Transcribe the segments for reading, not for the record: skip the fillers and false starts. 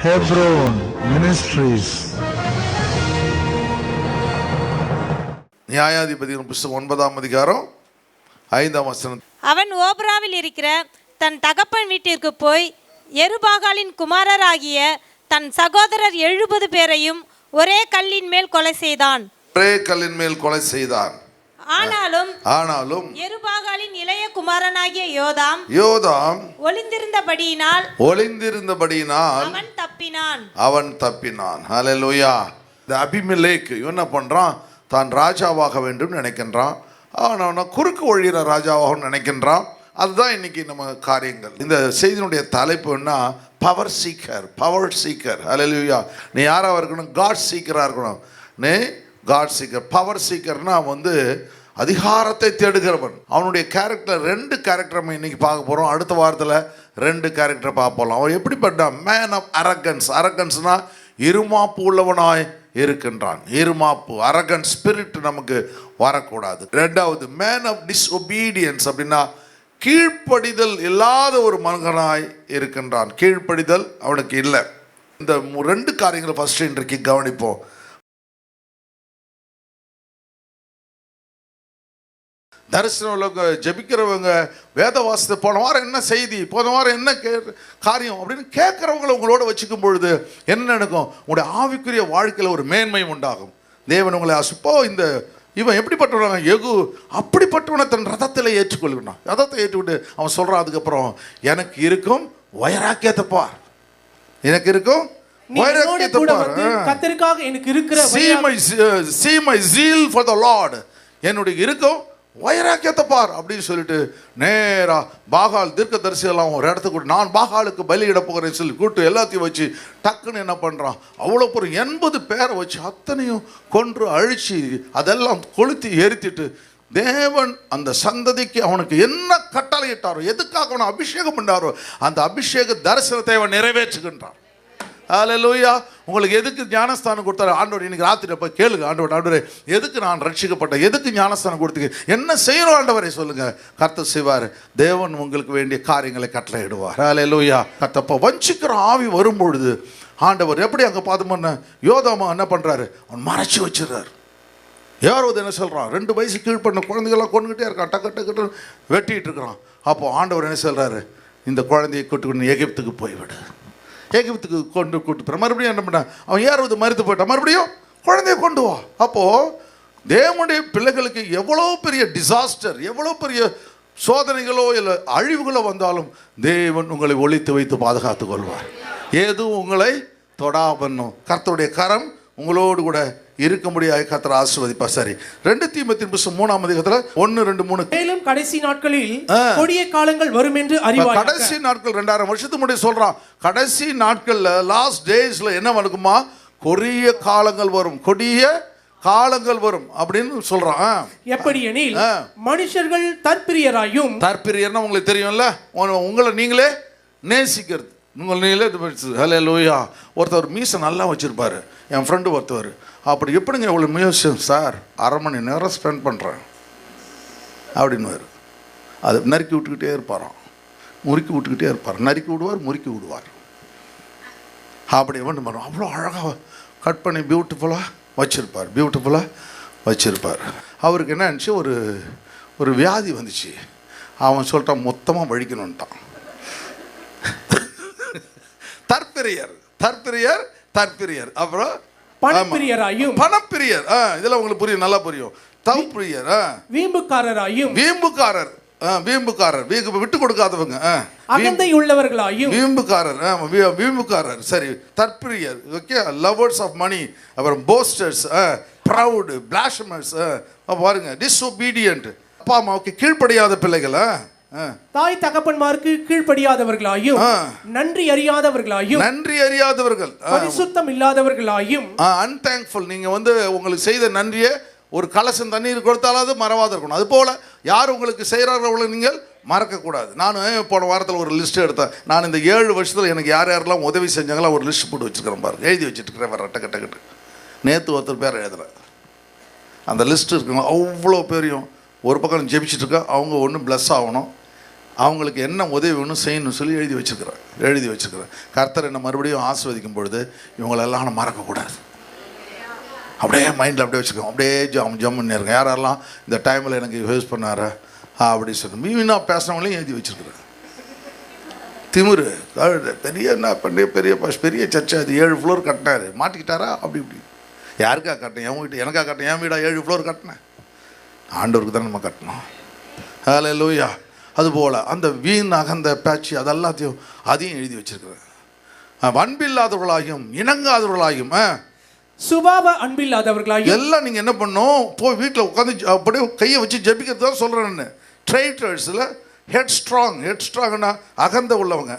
Hebron Ministries. நியாயாதிபதியின் புஸ்தகம் 9ஆம் அதிகாரம் 5ஆம் வசனம். அவன் ஓப்ராவில் இருக்கிற தன் தகப்பன் வீட்டிற்கு போய் எருபாகாலின் குமாரராகிய தன் சகோதரர் 70 பேரையும் ஒரே கல்லின் மேல் கொலை செய்தான். ஒரே கல்லின் மேல் கொலை செய்தான். ஆனாலும் எருபாகாலின் இளைய குமாரனாகிய யோதாம் ஒளிந்திருந்தபடியினால் அவன் தப்பினான். ஹல்லேலூயா. இந்த அபிமெலேக் என்ன பண்றான்? தான் ராஜாவாக வேண்டும் நினைக்கின்றான். அவன் குறுக்கு ஒழிகிற ராஜாவாக நினைக்கின்றான். அதுதான் இன்னைக்கு நம்ம காரியங்கள். இந்த செய்தியினுடைய தலைப்பு என்ன? Power seeker. ஹல்லேலூயா. நீ யாராக இருக்கணும்? காட் சீக்கராக இருக்கணும். நீ காட் சீக்கர். பவர் சீக்கர்னா அதிகாரத்தை தேடுகிறவன். அவனுடைய கேரக்டர் 2 கேரக்டர் நம்ம இன்னைக்கு பார்க்க போகிறோம். அடுத்த வாரத்தில் 2 கேரக்டரை பார்ப்போம். அவன் எப்படிப்பட்டான்? மேன் ஆஃப் அரகன்ஸ்னா இருமாப்பு உள்ளவனாய் இருக்கின்றான். இருமாப்பு அரகன் ஸ்பிரிட் நமக்கு வரக்கூடாது. 2வது மேன் ஆஃப் டிஸ்ஒபீடியன்ஸ் அப்படின்னா கீழ்ப்படிதல் இல்லாத ஒரு மகனாய் இருக்கின்றான். கீழ்ப்படிதல் அவனுக்கு இல்லை. இந்த 2 காரியங்களை ஃபர்ஸ்ட் இன்றைக்கு கவனிப்போம். தரிசனம் ஜெபிக்கிறவங்க வேத வாசத்தை போன வாரம் என்ன செய்தி, போன வாரம் என்ன காரியம் அப்படின்னு கேட்குறவங்களை உங்களோட வச்சுக்கும் பொழுது என்ன நடக்கும்? உங்களுடைய ஆவிக்குரிய வாழ்க்கையில் ஒரு மேன்மை உண்டாகும். தேவன் உங்களை இந்த இவன் எப்படிப்பட்டவனாங்க? எகு அப்படிப்பட்டவனை தன் ரதத்தில் ஏற்றுக்கொள்கிறான். ரதத்தை ஏற்றுக்கிட்டு அவன் சொல்கிறான், அதுக்கப்புறம் எனக்கு இருக்கும் வைராக்கியத்தை பார், எனக்கு இருக்கும் வைராக்கியத்தை பார், கர்த்தருக்காக எனக்கு இருக்கிற see my zeal for the Lord, என்னுடைய இருக்கும் வைராக்கியத்தை பார் அப்படின்னு சொல்லிட்டு நேரா பாகால் தீர்க்கதரிசியெல்லாம் ஒரு இடத்துக்கு நான் பாகாலுக்கு பலியிட போகிறேன்னு சொல்லி கூட்டு எல்லாத்தையும் வச்சு டக்குன்னு என்ன பண்ணுறான்? அவ்வளோ ஒரு 80 பேரை வச்சு அத்தனையும் கொன்று அழிச்சு அதெல்லாம் கொளுத்தி எரித்திட்டு தேவன் அந்த சந்ததிக்கு அவனுக்கு என்ன கட்டளையிட்டாரோ, எதுக்காக அவனை அபிஷேகம் பண்ணாரோ அந்த அபிஷேக தரிசனத்தை அவன் நிறைவேற்றுகின்றான். ஹல்லேலூயா. உங்களுக்கு எதுக்கு ஞானஸ்தானம் கொடுத்தாரு ஆண்டவர்? இன்னைக்கு ராத்திரி போய் கேளுங்க, ஆண்டவரே எதுக்கு நான் ரட்சிக்கப்பட்டேன், எதுக்கு ஞானஸ்தானம் கொடுத்துங்க, என்ன செய்யணும் ஆண்டவரை சொல்லுங்க. கர்த்தர் செய்வார். தேவன் உங்களுக்கு வேண்டிய காரியங்களை கட்டளையிடுவார். ஹல்லேலூயா. கர்த்தப்ப வஞ்சிக்கிற ஆவி வரும்பொழுது ஆண்டவர் எப்படி அங்கே பார்த்தோம்னா யோதாமா என்ன பண்ணுறாரு? அவன் மறைச்சி வச்சிடறாரு. யாரோ என்ன சொல்கிறான்? 2 வயசு கீழ் பண்ண குழந்தைகள்லாம் கொண்டுகிட்டே இருக்கான், டக்கு வெட்டிகிட்டு இருக்கிறான். அப்போது ஆண்டவர் என்ன சொல்கிறாரு? இந்த குழந்தையை கூட்டு எகிப்துக்கு போய்விடு. எகிப்துக்கு கூட்டு மறுபடியும் என்ன பண்ணான்? அவன் 60 மறுத்து போயிட்டான். மறுபடியும் குழந்தைய கொண்டு வா. அப்போது தேவனுடைய பிள்ளைகளுக்கு எவ்வளோ பெரிய டிசாஸ்டர், எவ்வளோ பெரிய சோதனைகளோ இல்லை அழிவுகளோ வந்தாலும் தேவன் உங்களை ஒளித்து வைத்து பாதுகாத்து கொள்வார். ஏதும் உங்களை தொடாபண்ணும். கர்த்தருடைய கரம் உங்களோடு கூட இருக்க முடியாது. கர்த்தர் ஆசீர்வதிப்பார். சரி, 2 தீமோத்தேயு புத்தகம் 3ஆம் அதிகாரத்தில் 1, 2, 3. மேலும் கடைசி நாட்களில் கொடிய காலங்கள் வரும் என்று அறிவாய். கடைசி நாட்கள் 2000 வருஷத்துக்கு முன்னாடி சொல்றான். கடைசி நாட்கள்ல லாஸ்ட் டேஸ்ல என்ன நடக்குமா? கொடிய காலங்கள் வரும், கொடிய காலங்கள் வரும் அப்படின்னு சொல்றான். எப்படி எனில் மனுஷர்கள் தற்பிரியராயும். தற்பிரியர்னா உங்களுக்கு தெரியும்ல, உங்களை நீங்களே நேசிக்கிறது. ஹல்லேலூயா. ஒருத்தர் மீசை நல்லா வச்சிருப்பாரு. என் ஃப்ரெண்டு ஒருத்தவர் அப்படி எப்படிங்க இவ்வளோ மியூசியம் சார் 1/2 மணி நேரம் ஸ்பெண்ட் பண்ணுறேன் அப்படின்னு அது நறுக்கி விட்டுக்கிட்டே இருப்பாராம், முறுக்கி விட்டுக்கிட்டே இருப்பார். நறுக்கி விடுவார், முறுக்கி விடுவார். அப்படி என்ன பண்ணுவோம்? அவ்வளோ அழகாக கட் பண்ணி பியூட்டிஃபுல்லாக வச்சுருப்பார். அவருக்கு என்ன ஆச்சு? ஒரு வியாதி வந்துச்சு. அவன் சொல்லிட்டான் மொத்தமாக வழிக்கணுன்ட்டான். தற்பிரியர் அப்புறம் பணப்பிரியராயும். இதெல்லாம் உங்களுக்கு புரியும், நல்லா புரியும். தவப்பிரியர், வீம்புக்காரராயும். வீம்புக்காரர் விட்டு கொடுக்காதவங்க. அகந்தை உள்ளவர்களாயும். வீம்புக்காரர் சரி. தற்பிரியர், ஓகே. லவர்ஸ் ஆஃப் மணி, அப்புறம் போஸ்டர்ஸ், ப்ரவுட், பிளாஸ்பமஸ், பாருங்க டிஸ்ஒபீடியன்ட், அப்பா அம்மாவுக்கு கீழ்ப்படியாத பிள்ளைகள், தாய் தகப்பன்மாருக்கு கீழ்ப்படியாதவர்களாயும், நன்றி அறியாதவர்கள், பரிசுத்தம் இல்லாதவர்களாயும், அன்தேங்க்ஃபுல். நீங்க உங்களுக்கு செய்த நன்றியை ஒரு கலசம் தண்ணீர் கொடுத்தாலாவது மறவாத இருக்கணும். அது போல யார் உங்களுக்கு செய்கிறார்களோ நீங்கள் மறக்கக்கூடாது. நான் போன வாரத்தில் ஒரு லிஸ்ட் எடுத்தேன். நான் இந்த 7 வருஷத்தில் எனக்கு யாரெல்லாம் உதவி செஞ்சாங்களோ ஒரு லிஸ்ட் போட்டு வச்சுருக்கிறேன் பாருங்க, எழுதி வச்சுட்டுருக்கிறேன். வர டக்கு நேற்று ஒருத்தர் பேர் எழுதுறேன். அந்த லிஸ்ட் இருக்குங்க. அவ்வளோ பேரையும் ஒரு பக்கம் ஜெபிச்சுட்டு இருக்கா. அவங்க ஒன்று ப்ளஸ் ஆகணும், அவங்களுக்கு என்ன உதவி வேணும் செய்யணும்னு சொல்லி எழுதி வச்சுருக்கிறேன். கர்த்தர் என்னை மறுபடியும் ஆசீர்வதிக்கும் பொழுது இவங்களெல்லாம் நான் மறக்கக்கூடாது. அப்படியே மைண்டில் அப்படியே வச்சுருக்கோம். அப்படியே ஜம்முன்னு இருக்கேன். யாரெல்லாம் இந்த டைமில் எனக்கு யூஸ் பண்ணார அப்படி சொல்லி மீனா பேசினவங்களையும் எழுதி வச்சுருக்குறேன். திமுரு பெரிய என்ன பண்ணி பெரிய சர்ச்சை, அது 7 ஃப்ளோர் கட்டினார், மாட்டிக்கிட்டாரா அப்படி இப்படி. யாருக்கா கட்டினேன்? என் வீட்டு எனக்கா கட்டினேன்? என் வீடா 7 ஃப்ளோர் கட்டினேன்? ஆண்டவருக்கு தான் நம்ம கட்டணும். ஹல்லேலூயா. அதுபோல் அந்த வீண் அகந்த பேச்சு அதையும் எழுதி வச்சிருக்கிறேன். அன்பில்லாதவர்களாகியும் இணங்காதவர்களாகியும் சுபாவ அன்பில்லாதவர்களாகியும் எல்லாம் நீங்கள் என்ன பண்ணணும்? போய் வீட்டில் உட்காந்து அப்படியே கையை வச்சு ஜெபிக்கிறது தான் சொல்கிறேன்னு. ட்ரைட்டர்ஸில் ஹெட்ஸ்ட்ராங்னா அகந்த உள்ளவங்க,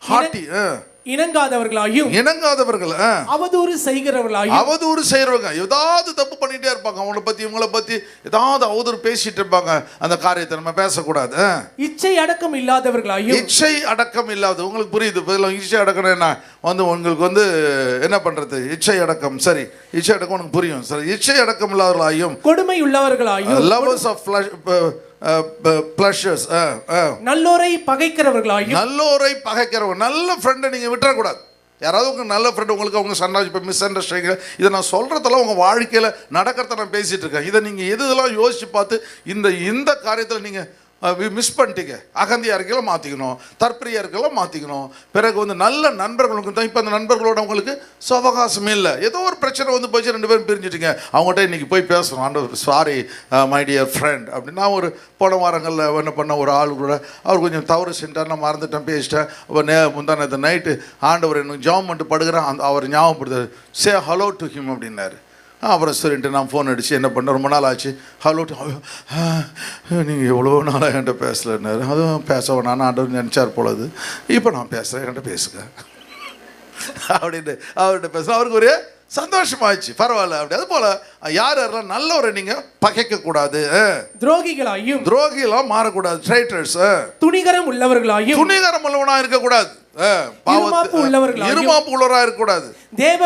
ஹார்ட்டி, இணங்காதவர்கள் அவதூறு செய்கிறவங்க, ஏதாவது தப்பு பண்ணிட்டே இருப்பாங்க. அவங்கள பத்தி இவங்கள பத்தி ஏதாவது அவதூறு பேசிட்டு இருப்பாங்க. அந்த காரியத்தை நம்ம பேசக்கூடாது. இச்சை அடக்கம் இல்லாதவர்களாயும் உங்களுக்கு புரியுது? இச்சை அடக்கம் என்ன உங்களுக்கு என்ன பண்றது? இச்சை அடக்கம், சரி, இச்சை அடக்கம் உனக்கு புரியும். சரி, இச்சை அடக்கம் இல்லாதவர்களாயும் கொடுமை உள்ளவர்களாயும் லவர்ஸ் ஆஃப் pleasures, நல்லோரை பகைக்கிறவர்களாயும் நல்ல ஃப்ரெண்டை நீங்கள் விட்டுறக்கூடாது. யாராவது உங்கள் நல்ல ஃப்ரெண்ட் உங்களுக்கு அவங்க மிஸ் அண்டர்ஸ்டாண்டிங், இதை நான் சொல்கிறதெல்லாம் உங்கள் வாழ்க்கையில் நடக்கிறத நான் பேசிகிட்டு இருக்கேன். இதை நீங்கள் எதுலாம் யோசித்து பார்த்து இந்த காரியத்தில் நீங்கள் மிஸ் பண்ணிட்டீங்க. அகந்தியாக இருக்கலாம் மாற்றிக்கணும், தற்பிரியாக இருக்கலாம் மாற்றிக்கணும். பிறகு நல்ல நண்பர்களுக்கு தான். இப்போ அந்த நண்பர்களோட உங்களுக்கு சவகாசமே இல்லை. ஏதோ ஒரு பிரச்சனை போச்சு, 2 பேரும் பிரிஞ்சுட்டீங்க. அவங்கள்ட்ட இன்றைக்கி போய் பேசணும், ஆண்டவர் சாரி மை டியர் ஃப்ரெண்ட் அப்படின்னு. நான் போன வாரங்களில் என்ன பண்ண ஒரு ஆள் கூட அவர் கொஞ்சம் தவறு செஞ்சார், நான் மறந்துட்டேன், பேசிட்டேன். முந்தானத்து நைட்டு ஆண்டவர் எனக்கு ஜாம் பண்ணிட்டு படுக்கிறேன், அவர் ஞாபகப்படுத்தார், சே ஹலோ டு ஹிம் அப்படின்னாரு. அப்புறம் சரின்ட்டு நான் ஃபோன் அடித்து என்ன பண்ண, ரொம்ப நாள் ஆச்சு, ஹலோ நீங்கள் எவ்வளோ நாளாக என்கிட்ட பேசலைன்னாரு. அதுவும் பேச வேணான்னு ஆண்டவர் நினச்சார் போலது. இப்போ நான் பேசுகிறேன், என்கிட்ட பேசுங்க அப்படின்ட்டு அவர்கிட்ட பேசுகிறேன். அவருக்கு ஒரு சந்தோஷமாச்சு, பரவாயில்ல அப்படி. அது போல் யாரெல்லாம் நல்லவரை நீங்கள் பகைக்கக்கூடாது, துரோகிகளாக மாறக்கூடாது, ட்ரைட்டர்ஸ் துணிகரம் உள்ளவனாக இருக்கக்கூடாது, இருமாப்பு உள்ளவராக இருக்கக்கூடாது, தேவ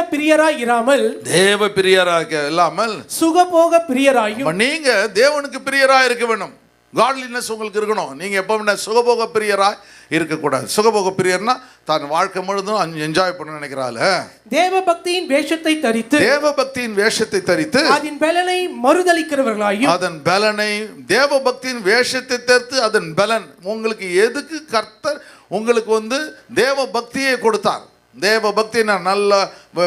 பிரியராக இல்லாமல் சுகபோக பிரியராயும். நீங்க தேவனுக்கு பிரியராக இருக்க வேண்டும். காட்லினஸ் உங்களுக்கு இருக்கணும். நீங்க எப்பவுமே சுகபோக பிரியராக இருக்கக்கூடாது. சுகபோக பிரியர்னா தான் வாழ்க்கை முழுதும் என்ஜாய் பண்ண நினைக்கிறாள். தேவ பக்தியின் வேஷத்தை தரித்து அதன் பலனை மறுதலிக்கிறவர்களாயும், தேவ பக்தியின் வேஷத்தை தரித்து அதன் பலன் உங்களுக்கு எதுக்கு கர்த்தர் உங்களுக்கு தேவ பக்தியை கொடுத்தார். தேவ பக்தி நல்ல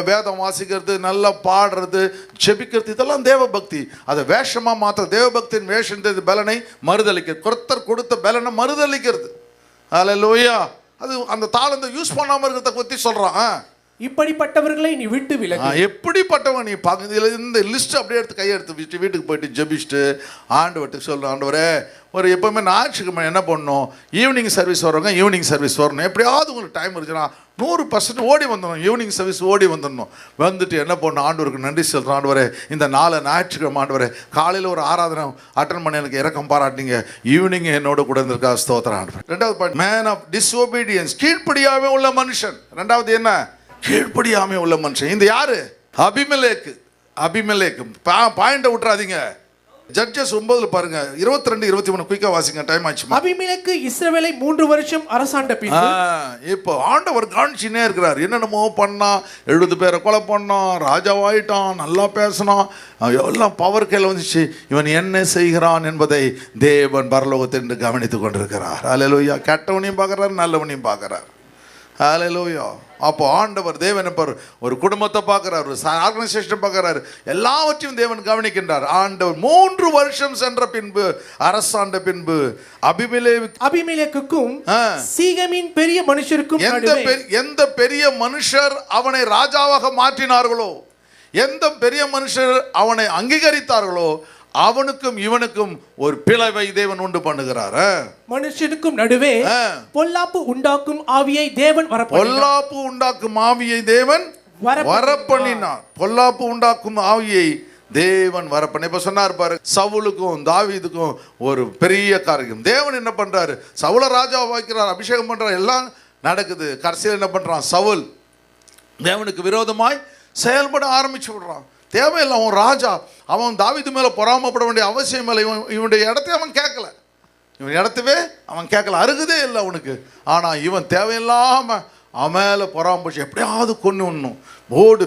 வேதம் வாசிக்கிறது, நல்லா பாடுறது, செபிக்கிறது, இதெல்லாம் தேவ பக்தி. அதை வேஷமாக மாற்ற தேவ பக்தியின் வேஷம் பலனை மறுதளிக்கிறது. கர்த்தர் கொடுத்த பலனை மறுதளிக்கிறது. ஹல்லேலூயா. அது அந்த தாளந்தை யூஸ் பண்ணாமல் இருக்கிறத பற்றி சொல்கிறான். இப்படிப்பட்டவர்களை நீ விட்டு விலகு. எப்படிப்பட்டவங்க நீ பார்க்க இந்த லிஸ்ட் அப்படியே எடுத்து கையெடுத்து வச்சுட்டு வீட்டுக்கு போயிட்டு ஜெபிச்சுட்டு ஆண்டவர்கிட்ட சொல்லணும், ஆண்டவரே ஒரு எப்போவுமே ஞாயிற்றுக்கிழமை என்ன பண்ணணும், ஈவினிங் சர்வீஸ் வரவங்க ஈவினிங் சர்வீஸ் வரணும். எப்படியாவது உங்களுக்கு டைம் இருந்துச்சுன்னா 100% ஓடி வந்துடணும், ஈவினிங் சர்வீஸ் ஓடி வந்துடணும். வந்துட்டு என்ன பண்ணணும், ஆண்டவருக்கு நன்றி சொல்கிறோம், ஆண்டவரே இந்த 4 ஞாயிற்றுக்கிழமை ஆண்டவரே காலையில் ஒரு ஆராதனை அட்டன் பண்ணி எனக்கு இறக்கம் பாராட்டிங்க, ஈவினிங் என்னோட கூட இருந்திருக்கா, ஸ்தோத்திரம் ஆண்டவர். 2வது பாயிண்ட், மேன் ஆஃப் டிஸ்ஓபீடியன்ஸ், கீழ்ப்படியாமே உள்ள மனுஷன். 2வது என்ன, கீழ்ப்படியாமே உள்ள மனுஷன். இந்த யாரு? அபிமெலேக்கு. பாயிண்ட விட்டுறாதீங்க. ஜட்ஜஸ் 9 பாருங்க, 22, 23 குயிக்கா வாசிங்க, டைம் ஆச்சு. அபிமெலேக்கு இஸ்ரவேலை 3 வருஷம் அரசாண்ட பின்பு இப்போ ஆண்டவர் காண்சினே இருக்கிறார். என்னென்னமோ பண்ணா, 70 பேரை கொலை பண்ணான், ராஜாவாயிட்டான், நல்லா பேசினான், எல்லாம் பவர் கையில் வந்துச்சு. இவன் என்ன செய்கிறான் என்பதை தேவன் பரலோகத்தின்று கவனித்துக் கொண்டிருக்கிறார். ஹல்லேலூயா. கெட்டவனையும் பார்க்கிறார், நல்லவனையும் பார்க்கிறார். ஹல்லேலூயா. அப்போ ஆண்டவர் தேவன் ஒரு குடும்பத்தை பார்க்கிறார், ஒரு ஆர்கனைசேஷனை பார்க்கிறார், எல்லாவற்றையும் தேவன் கவனிக்கின்றார். ஆண்டவர் 3 வருஷம் சென்ற பின்பு அரசாண்ட பின்பு அபிமெலேக்குக்கும் சீகேமின் பெரிய மனுஷருக்கும் எந்த பெரிய மனுஷர் அவனை ராஜாவாக மாற்றினார்களோ, எந்த பெரிய மனுஷர் அவனை அங்கீகரித்தார்களோ, அவனுக்கும் இவனுக்கும் ஒரு பிளவை தேவன் உண்டு பண்ணுகிறார். மனுஷனுக்கும் நடுவே பொல்லாப்பு உண்டாக்கும் ஆவியை தேவன் வரப்பண்ணினார். பொல்லாப்பு உண்டாக்கும் ஆவியை தேவன் வரப்பண்ண. இப்ப சொன்னார் பாரு, சவுலுக்கும் தாவீதுக்கும் ஒரு பெரிய காரியம். தேவன் என்ன பண்றாரு, சவுல ராஜா வைக்கிறார், அபிஷேகம் பண்றார், எல்லாம் நடக்குது. கடைசியில் என்ன பண்றான், சவுல் தேவனுக்கு விரோதமாய் செயல்பட ஆரம்பிச்சு விடுறான். தேவையில்லை, அவன் ராஜா, அவன் தாவீது மேலே பொறாமப்பட வேண்டிய அவசியம் இல்லை. இவனுடைய இடத்தை அவன் கேட்கல. இவன் இடத்தவே அவன் கேட்கல, அருகுதே இல்லை அவனுக்கு. ஆனால் இவன் தேவையில்லாமல் அவன் மேலே பொறாம்பூச்சி எப்படியாவது கொண்டு விடணும்.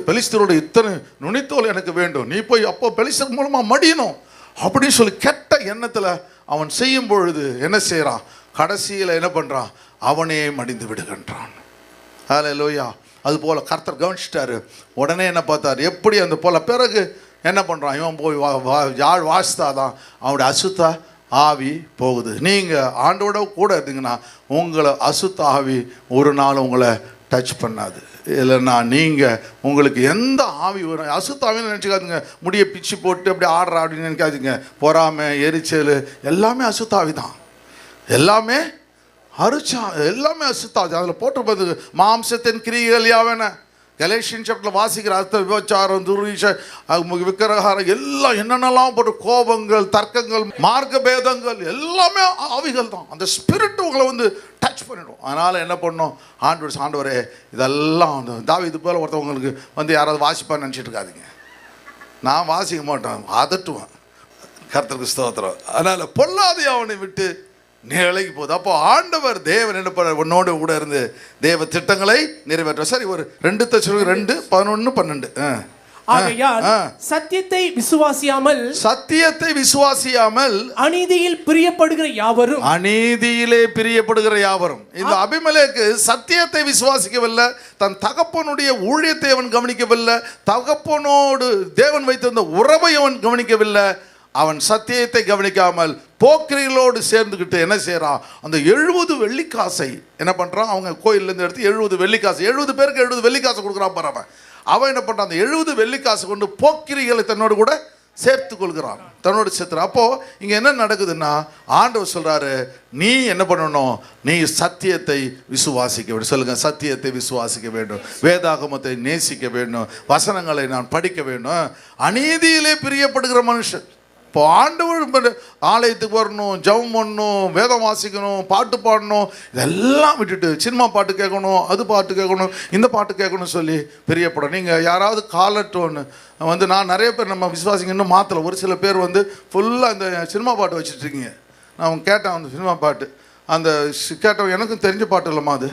பெலிஸ்தரோட இத்தனை நுனித்தோல் எனக்கு வேண்டும், நீ போய் அப்போ பெலிஸ்தர் மூலமாக மடியணும் அப்படின்னு சொல்லி கெட்ட எண்ணத்தில் அவன் செய்யும் பொழுது என்ன செய்கிறான், கடைசியில் என்ன பண்ணுறான், அவனே மடிந்து விடுகின்றான். ஹல்லேலூயா. அது போல் கர்த்தர் கவனிச்சிட்டாரு. உடனே என்ன பார்த்தார், எப்படி அந்த போல் பிறகு என்ன பண்ணுறான், இவன் போய் யாழ் வாசித்தாதான் அவனுடைய அசுத்த ஆவி போகுது. நீங்கள் ஆண்டோட கூட இருந்தீங்கன்னா உங்களை அசுத்த ஆவி ஒரு நாள் உங்களை டச் பண்ணாது. இல்லைன்னா நீங்கள் உங்களுக்கு எந்த ஆவி வரும், அசுத்த ஆவின்னு நினச்சிக்காதுங்க. முடியை பிச்சு போட்டு அப்படி ஆடுறா அப்படின்னு நினைக்காதுங்க. பொறாமை, எரிச்சல் எல்லாமே அசுத்த ஆவி தான். எல்லாமே எல்லாமே அசுத்தாது. அதில் போட்டு மாம்சத்தின் கிரியைகள் யாவன கலேஷியன் சாப்டரில் வாசிக்கிற அர்த்த விபச்சாரம், துர்வீஷ, விக்கிரகாரம் எல்லாம் என்னென்னலாம் போட்டு கோபங்கள், தர்க்கங்கள், மார்க்க பேதங்கள் எல்லாமே ஆவிகள் தான். அந்த ஸ்பிரிட் உங்களை டச் பண்ணிடும். அதனால் என்ன பண்ணணும், ஆண்டவரே இதெல்லாம் தாவீது போல ஒருத்தவங்களுக்கு யாராவது வாசிப்பான்னு நினச்சிட்டு இருக்காதிங்க. நான் வாசிக்க மாட்டேன், அதட்டுவேன். கர்த்தருக்கு ஸ்தோத்திரம். அதனால் பொல்லாத அவனை விட்டு நிலைக்கு போகுது. அப்போ ஆண்டவர் தேவன் என்ன பண்ண உன்னோடு கூட இருந்து தேவ திட்டங்களை நிறைவேற்ற. சரி, ஒரு 2 தெசலோனிக்கேயர் 2:11-12. ஆகையால் சத்தியத்தை விசுவாசியாமல் அநீதியில் பிரியப்படுகிற யாவரும் இந்த அபிமெலேக்கு சத்தியத்தை விசுவாசிக்கவில்லை, தன் தகப்பனுடைய ஊழியத்தை அவன் கவனிக்கவில்லை, தகப்பனோடு தேவன் வைத்திருந்த உறவை அவன் கவனிக்கவில்லை. அவன் சத்தியத்தை கவனிக்காமல் போக்கிரிகளோடு சேர்ந்துக்கிட்டு என்ன செய்கிறான், அந்த 70 வெள்ளிக்காசை என்ன பண்ணுறான், அவங்க கோயிலேருந்து எடுத்து 70 வெள்ளிக்காசு, 70 பேருக்கு 70 வெள்ளிக்காசு கொடுக்குறான் பாரு. அவன் என்ன பண்ணுறான், அந்த 70 வெள்ளிக்காசு கொண்டு போக்கிரிகளை தன்னோடு கூட சேர்த்து கொள்கிறான், தன்னோடு சேர்த்துறான். அப்போது இங்கே என்ன நடக்குதுன்னா, ஆண்டவர் சொல்கிறாரு, நீ என்ன பண்ணணும், நீ சத்தியத்தை விசுவாசிக்க வேண்டும். சொல்லுங்கள், சத்தியத்தை விசுவாசிக்க வேண்டும், வேதாகமத்தை நேசிக்க வேண்டும், வசனங்களை நான் படிக்க வேண்டும். அநீதியிலே பிரியப்படுகிற மனுஷன் இப்போ ஆண்டவர் ஆலயத்துக்கு வரணும், ஜெபம் பண்ணணும், வேதம் வாசிக்கணும், பாட்டு பாடணும், இதெல்லாம் விட்டுட்டு சினிமா பாட்டு கேட்கணும், அது பாட்டு கேட்கணும், இந்த பாட்டு கேட்கணும் சொல்லி பிரியப்படும். நீங்கள் யாராவது காலட்டோன்னு நான் நிறைய பேர் நம்ம விசுவாசிங்க இன்னும் மாற்றலை. ஒரு சில பேர் ஃபுல்லாக இந்த சினிமா பாட்டு வச்சுட்ருக்கீங்க. நான் கேட்டேன் அந்த சினிமா பாட்டு, அந்த கேட்டவன் எனக்கும் தெரிஞ்ச பாட்டு இல்லைம்மா அது.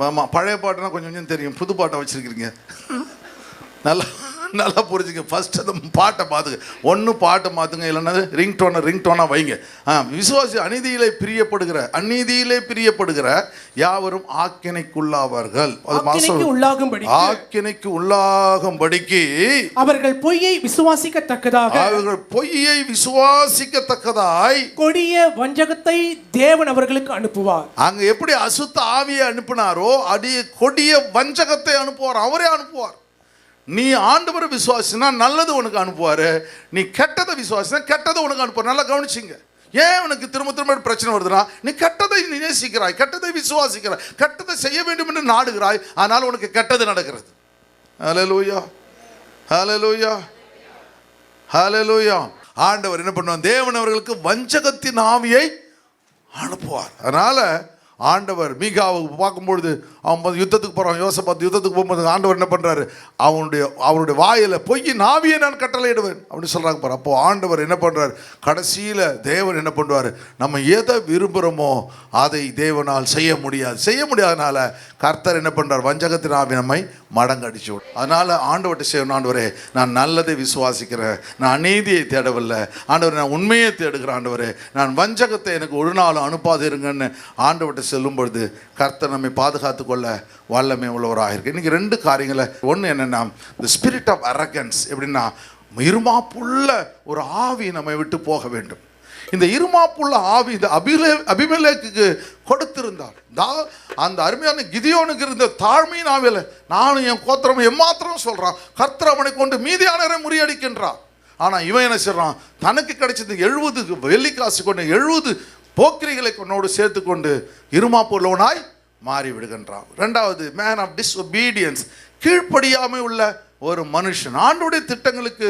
ஆமாம், பழைய பாட்டுனா கொஞ்சம் கொஞ்சம் தெரியும், புது பாட்டை வச்சுருக்கிறீங்க. நல்லா புரிஞ்சுங்க. ஃபஸ்ட்டு அந்த பாட்டை பார்த்துங்க, ஒன்று பாட்டை மாற்றுங்க, இல்லைன்னா ரிங்டோனாக வைங்க. விசுவாசி அநீதியிலே பிரியப்படுகிற யாவரும் ஆக்கினைக்குள்ளாவார்கள். ஆக்கினைக்கு உள்ளாகும்படிக்கு அவர்கள் பொய்யை விசுவாசிக்கத்தக்கதாய் கொடிய வஞ்சகத்தை தேவன் அவர்களுக்கு அனுப்புவார். அங்க எப்படி அசுத்த ஆவியை அனுப்பினாரோ அடி கொடிய வஞ்சகத்தை அனுப்புவார், அவரே அனுப்புவார். நீ ஆண்டவரை விசுவாசினா நல்லது உனக்கு அனுப்புவார், நீ கெட்டதை விசுவாசினா கெட்டதை உனக்கு அனுப்புவார். நல்லா கவனிச்சிங்க. ஏன் உனக்கு திரும்ப திரும்ப பிரச்சனை வருதுன்னா, நீ கெட்டதை நேசிக்கிறாய், கெட்டதை விசுவாசிக்கிறாய், கெட்டதை செய்ய வேண்டும் என்று நாடுகிறாய், ஆனால் உனக்கு கெட்டது நடக்கிறது. ஹல்லேலூயா, ஹல்லேலூயா, ஹல்லேலூயா. ஆண்டவர் என்ன பண்ணுவார், தேவன் அவர்களுக்கு வஞ்சகத்தின் ஆவியை அனுப்புவார். அதனால ஆண்டவர் மீகாவை பார்க்கும்பொழுது அவன் யுத்தத்துக்கு போகிறான், யோசபாத் யுத்தத்துக்கு போகும்போது ஆண்டவர் என்ன பண்ணுறாரு, அவனுடைய வாயில் பொய்யின் ஆவியை நான் கட்டளையிடுவேன் அப்படின்னு சொல்கிறாங்க பாரு. அப்போது ஆண்டவர் என்ன பண்ணுறாரு, கடைசியில் தேவன் என்ன பண்ணுவார், நம்ம எதை விரும்புகிறோமோ அதை தேவனால் செய்ய முடியாதனால கர்த்தர் என்ன பண்ணுறார், வஞ்சகத்தின் ஆவி நம்மை மடங்கடிச்சு விடும். அதனால் ஆண்டவர்கிட்ட செய்யணும், ஆண்டவரே நான் நல்லதை விசுவாசிக்கிறேன், நான் அநீதியை தேடவில்லை ஆண்டவர், நான் உண்மையை தேடுகிறேன் ஆண்டவரே, நான் வஞ்சகத்தை எனக்கு ஒரு நாளும் அனுப்பாது இருங்கன்னு ஆண்டவர்கிட்ட செல்லும் பொழுது கர்த்தர் நம்மை பாதுகாத்து கொள்ள வல்லமை உள்ளவராக இருக்கு. இன்றைக்கி 2 காரியங்களை. ஒன்று என்னென்னா, இந்த ஸ்பிரிட் ஆஃப் அரகன்ஸ். எப்படின்னா, இருமாப்புள்ள ஒரு ஆவி நம்மை விட்டு போக வேண்டும். இந்த இருமாப்புள்ள ஆவி இந்த அபிமெலேக்குக்கு கொடுத்திருந்தார். அந்த அருமையான கிதியோனுக்கு இருந்த தாழ்மையின் ஆவியில் நானும் என் கோத்திரம் எம்மாத்திரம் சொல்கிறான், கர்த்தர் அவனை கொண்டு மீதியானரை முறியடிக்கின்றான். ஆனால் இவன் என்ன செய்கிறான், தனக்கு கிடைச்சது 70 வெள்ளிக்காசு கொண்டு 70 போக்கிரிகளை கொண்டோடு சேர்த்து கொண்டு இருமாப்புள்ளவனாய் மாறி விடுகின்றான். 2வது, மேன் ஆஃப் டிஸ்ஒபீடியன்ஸ். கீழ்ப்படியாமை உள்ள ஒரு மனுஷன் ஆண்டவருடைய திட்டங்களுக்கு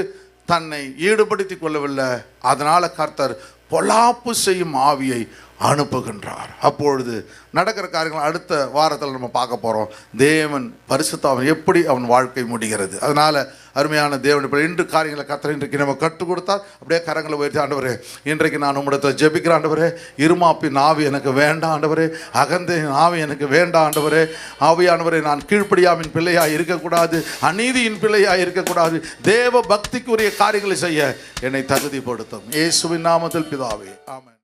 தன்னை ஈடுபடுத்தி கொள்ளவில்லை. அதனால் கர்த்தர் பொல்லாப்பு செய்யும் ஆவியை அனுப்புகின்றார். அப்பொழுது நடக்கிற காரியங்கள் அடுத்த வாரத்தில் நம்ம பார்க்க போகிறோம். தேவன் பரிசுத்தம் எப்படி அவன் வாழ்க்கை முடிகிறது. அதனால் அருமையான தேவன் இப்போ இன்று காரியங்களை கர்த்தர் இன்றைக்கு நம்ம கற்றுக் கொடுத்தார். அப்படியே கரங்களை உயர்த்தி, ஆண்டவரே இன்றைக்கு நான் உம்மிடத்தில் ஜெபிக்கிற ஆண்டவரே, இருமாப்பின் ஆவி எனக்கு வேண்டாம் ஆண்டவரே, அகந்தையின் ஆவி எனக்கு வேண்டாம் ஆண்டவரே. ஆவியானவரே, நான் கீழ்ப்படியாமின் பிள்ளையாக இருக்கக்கூடாது, அநீதியின் பிள்ளையாக இருக்கக்கூடாது. தேவ பக்திக்குரிய காரியங்களை செய்ய என்னை தகுதிப்படுத்தும். இயேசுவின் நாமத்தில் பிதாவே, ஆமென்.